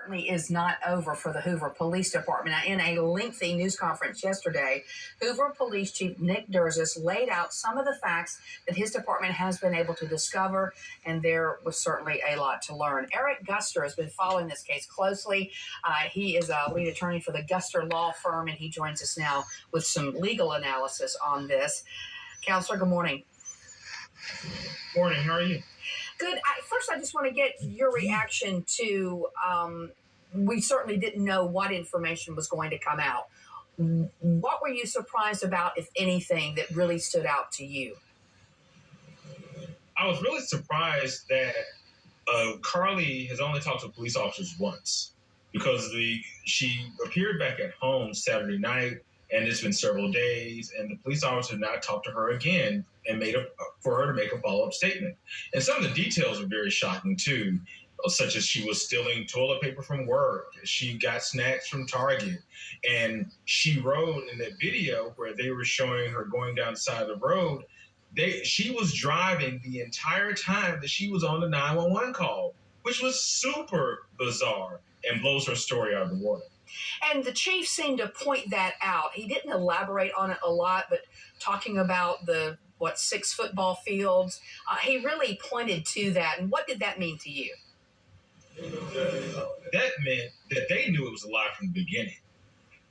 certainly is not over for the Hoover Police Department. In a lengthy news conference yesterday, Hoover Police Chief Nick Durzis laid out some of the facts that his department has been able to discover, and there was certainly a lot to learn. Eric Guster has been following this case closely. He is a lead attorney for the Guster Law Firm, and he joins us now with some legal analysis on this. Counselor, good morning. Morning, how are you? Good. First, I just want to get your reaction to, we certainly didn't know what information was going to come out. What were you surprised about, if anything, that really stood out to you? I was really surprised that Carlee has only talked to police officers once, because she appeared back at home Saturday night, and it's been several days, and the police officer did not talk to her again and for her to make a follow-up statement. And some of the details are very shocking too, such as she was stealing toilet paper from work, she got snacks from Target, and she rode in that video where they were showing her going down the side of the road. She was driving the entire time that she was on the 911 call, which was super bizarre and blows her story out of the water. And the chief seemed to point that out. He didn't elaborate on it a lot, but talking about the 6 football fields, he really pointed to that. And what did that mean to you? That meant that they knew it was a lie from the beginning.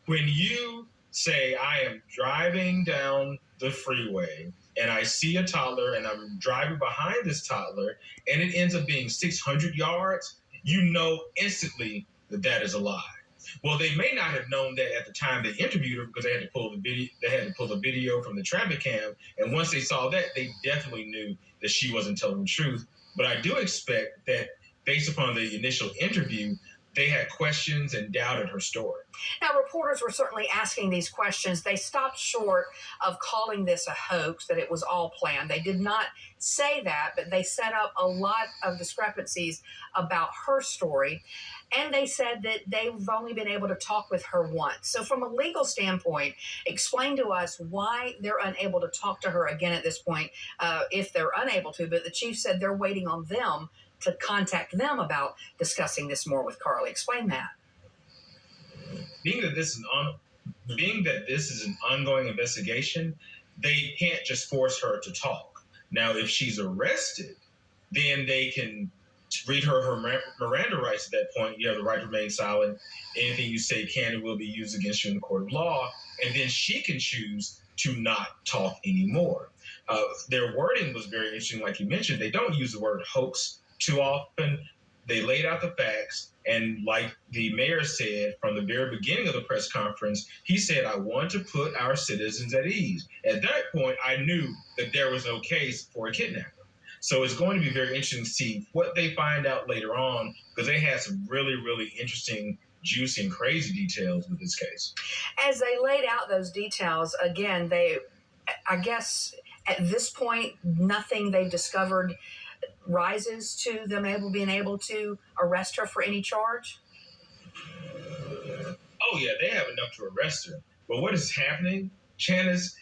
When you say, I am driving down the freeway and I see a toddler and I'm driving behind this toddler and it ends up being 600 yards, you know instantly that that is a lie. Well, they may not have known that at the time they interviewed her, because they had to pull the video. They had to pull the video from the traffic cam, and once they saw that, they definitely knew that she wasn't telling the truth. But I do expect that, based upon the initial interview, they had questions and doubted her story. Now, reporters were certainly asking these questions. They stopped short of calling this a hoax, that it was all planned. They did not say that, but they set up a lot of discrepancies about her story. And they said that they've only been able to talk with her once. So from a legal standpoint, explain to us why they're unable to talk to her again at this point, if they're unable to. But the chief said they're waiting on them to contact them about discussing this more with Carlee. Explain that. Being that this is an ongoing investigation, they can't just force her to talk. Now, if she's arrested, then they can read her Miranda rights at that point. You have the right to remain silent. Anything you say can and will be used against you in the court of law. And then she can choose to not talk anymore. Their wording was very interesting. Like you mentioned, they don't use the word hoax too often. They laid out the facts. And like the mayor said from the very beginning of the press conference, he said, I want to put our citizens at ease. At that point, I knew that there was no case for a kidnapping. So it's going to be very interesting to see what they find out later on, because they had some really, really interesting, juicy, and crazy details with this case. As they laid out those details, again, I guess at this point, nothing they've discovered rises to them being able to arrest her for any charge? Oh, yeah, they have enough to arrest her. But what is happening, Janice,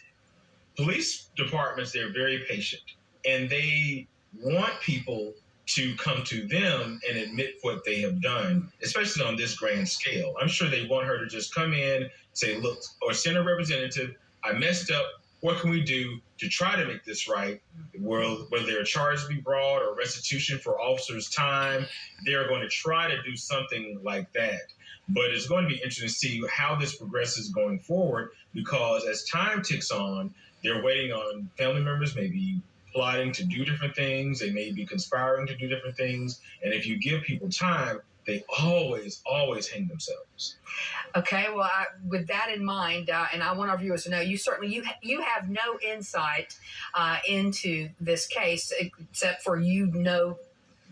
police departments, they're very patient. And they want people to come to them and admit what they have done, especially on this grand scale. I'm sure they want her to just come in, say, look, or send a representative, I messed up. What can we do to try to make this right? Whether there are charges be brought or restitution for officers' time, they're going to try to do something like that. But it's going to be interesting to see how this progresses going forward, because as time ticks on, they're waiting on family members, maybe plotting to do different things. They may be conspiring to do different things. And if you give people time, they always hang themselves. Okay, well, with that in mind, and I want our viewers to know, you have no insight into this case, except for the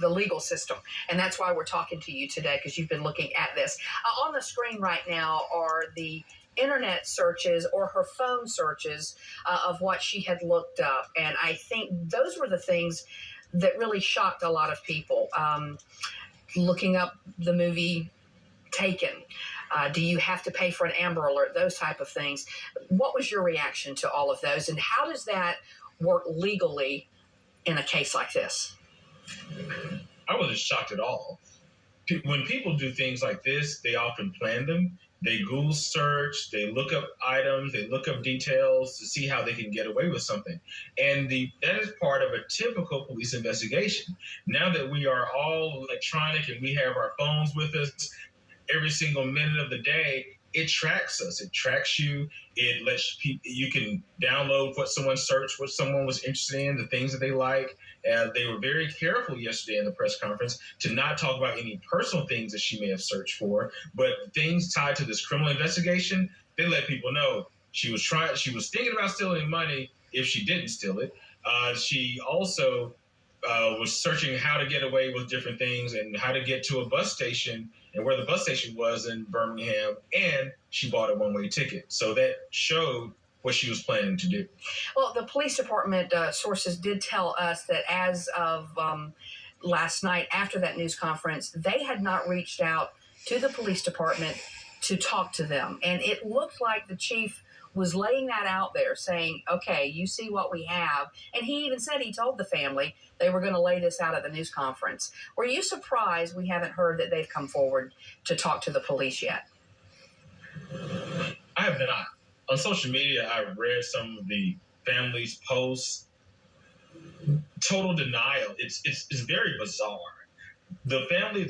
legal system. And that's why we're talking to you today, because you've been looking at this. On the screen right now are the internet searches or her phone searches of what she had looked up. And I think those were the things that really shocked a lot of people. Looking up the movie Taken. Do you have to pay for an Amber Alert? Those type of things. What was your reaction to all of those? And how does that work legally in a case like this? I wasn't shocked at all. when people do things like this, they often plan them. They Google search, they look up items, they look up details to see how they can get away with something. And that is part of a typical police investigation. Now that we are all electronic and we have our phones with us every single minute of the day, it tracks us. It tracks you. It lets people, you can download what someone searched, what someone was interested in, the things that they like. They were very careful yesterday in the press conference to not talk about any personal things that she may have searched for, but things tied to this criminal investigation. They let people know she was thinking about stealing money if she didn't steal it. She also was searching how to get away with different things and how to get to a bus station and where the bus station was in Birmingham, and she bought a one-way ticket. So that showed what she was planning to do. Well, the police department sources did tell us that as of last night, after that news conference, they had not reached out to the police department to talk to them. And it looked like the chief was laying that out there, saying, okay, you see what we have. And he even said he told the family they were going to lay this out at the news conference. Were you surprised we haven't heard that they've come forward to talk to the police yet? I have not. On social media, I've read some of the family's posts. Total denial. It's very bizarre. The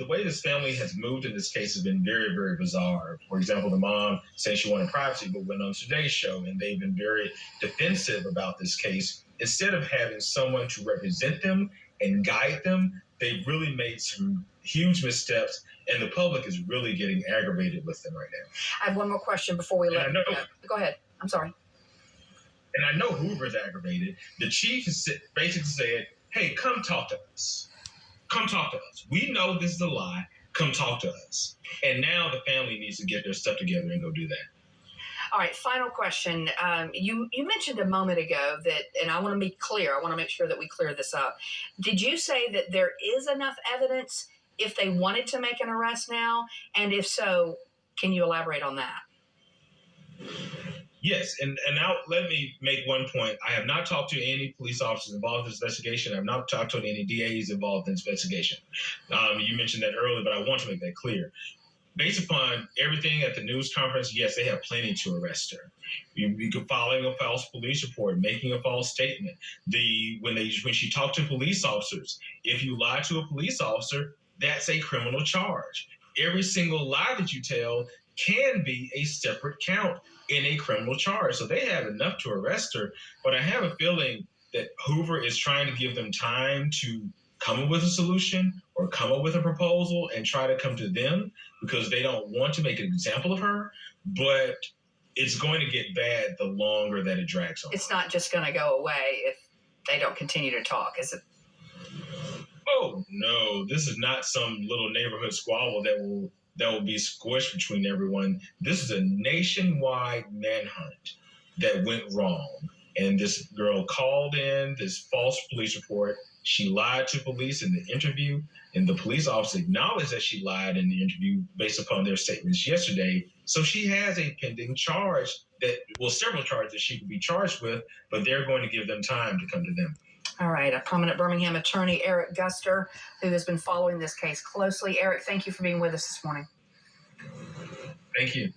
way this family has moved in this case has been very, very bizarre. For example, the mom saying she wanted privacy, but went on today's show, and they've been very defensive about this case. Instead of having someone to represent them and guide them, they've really made some huge missteps, and the public is really getting aggravated with them right now. I have one more question before we let you go. Go ahead. I'm sorry. And I know Hoover's aggravated. The chief is basically saying, hey, come talk to us. Come talk to us. We know this is a lie. Come talk to us. And now the family needs to get their stuff together and go do that. All right, final question. You mentioned a moment ago that, and I want to be clear, I want to make sure that we clear this up. Did you say that there is enough evidence if they wanted to make an arrest now? And if so, can you elaborate on that? Yes, and now let me make one point. I have not talked to any police officers involved in this investigation. I have not talked to any DAs involved in this investigation. You mentioned that earlier, but I want to make that clear. Based upon everything at the news conference, yes, they have plenty to arrest her. You could filing a false police report, making a false statement. When she talked to police officers, if you lie to a police officer, that's a criminal charge. Every single lie that you tell can be a separate count in a criminal charge. So they have enough to arrest her, but I have a feeling that Hoover is trying to give them time to come up with a solution or come up with a proposal and try to come to them because they don't want to make an example of her, but it's going to get bad the longer that it drags on. It's not just going to go away if they don't continue to talk, is it? Oh, no, this is not some little neighborhood squabble that will be squished between everyone. This is a nationwide manhunt that went wrong. And this girl called in this false police report. She lied to police in the interview, and the police officer acknowledged that she lied in the interview based upon their statements yesterday. So she has a pending charge several charges she could be charged with, but they're going to give them time to come to them. All right. A prominent Birmingham attorney, Eric Guster, who has been following this case closely. Eric, thank you for being with us this morning. Thank you.